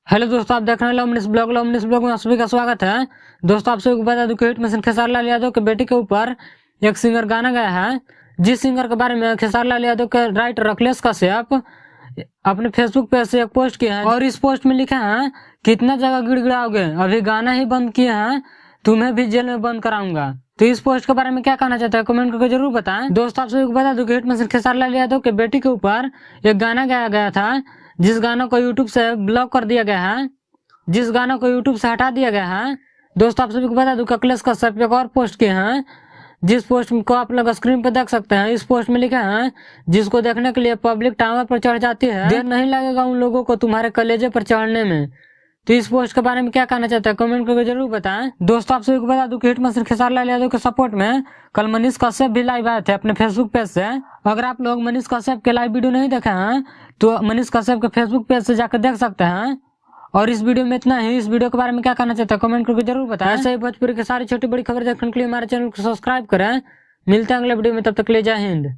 Hello दोस्तों, आप देख रहे हैं लवनिस ब्लॉग में आप सभी का स्वागत है। दोस्तों, आप सभी को बता दूं कि हिट मिशन खेसारी लाल यादव के बेटे के ऊपर एक सिंगर गाना गाया है, जिस सिंगर के बारे में खेसारी लाल यादव के राइटर अखिलेश कश्यप अपने फेसबुक पेज से एक पोस्ट किया है और इस पोस्ट में लिखा है, कितना जगह गिड़गिड़ाओगे, अभी गाना ही बंद किए हैं, तुम्हें भी जेल में बंद कराऊंगा। तो इस पोस्ट के बारे में क्या कहना चाहते हैं कमेंट करके जरूर बताएं। दोस्तों, आप सभी को बता दूं कि हिट मिशन खेसारी लाल यादव के बेटे के ऊपर एक गाना गाया गया था, जिस गाना को यूट्यूब से ब्लॉक कर दिया गया है, जिस गाना को यूट्यूब से हटा दिया गया है। दोस्तों, आप सभी को बता दूं कि अखिलेश कश्यप एक और पोस्ट किए हैं, जिस पोस्ट को आप लोग स्क्रीन पर देख सकते हैं। इस पोस्ट में लिखा है, जिसको देखने के लिए पब्लिक टावर पर चढ़ जाती है, देर नहीं लगेगा उन लोगों को तुम्हारे कलेजे पर चढ़ने में। तो इस पोस्ट के बारे में क्या कहना चाहते हैं कमेंट करके जरूर बताएं। दोस्तों, आप सभी को बता दूं कि हिट मिशन खेसारी लाल यादव के सपोर्ट में कल मनीष कश्यप भी लाइव आए थे अपने फेसबुक पेज से। अगर आप लोग मनीष कश्यप के लाइव वीडियो नहीं देखे हैं तो मनीष कश्यप के फेसबुक पेज से जाकर देख सकते हैं। और इस वीडियो में इतना ही। इस वीडियो के बारे में क्या कहना चाहते हैं कमेंट करके जरूर बताएं। ऐसे ही भोजपुरी की सारी छोटी बड़ी खबर देखने के लिए हमारे चैनल को सब्सक्राइब करें। मिलते हैं अगले वीडियो में, तब तक के लिए जय हिंद।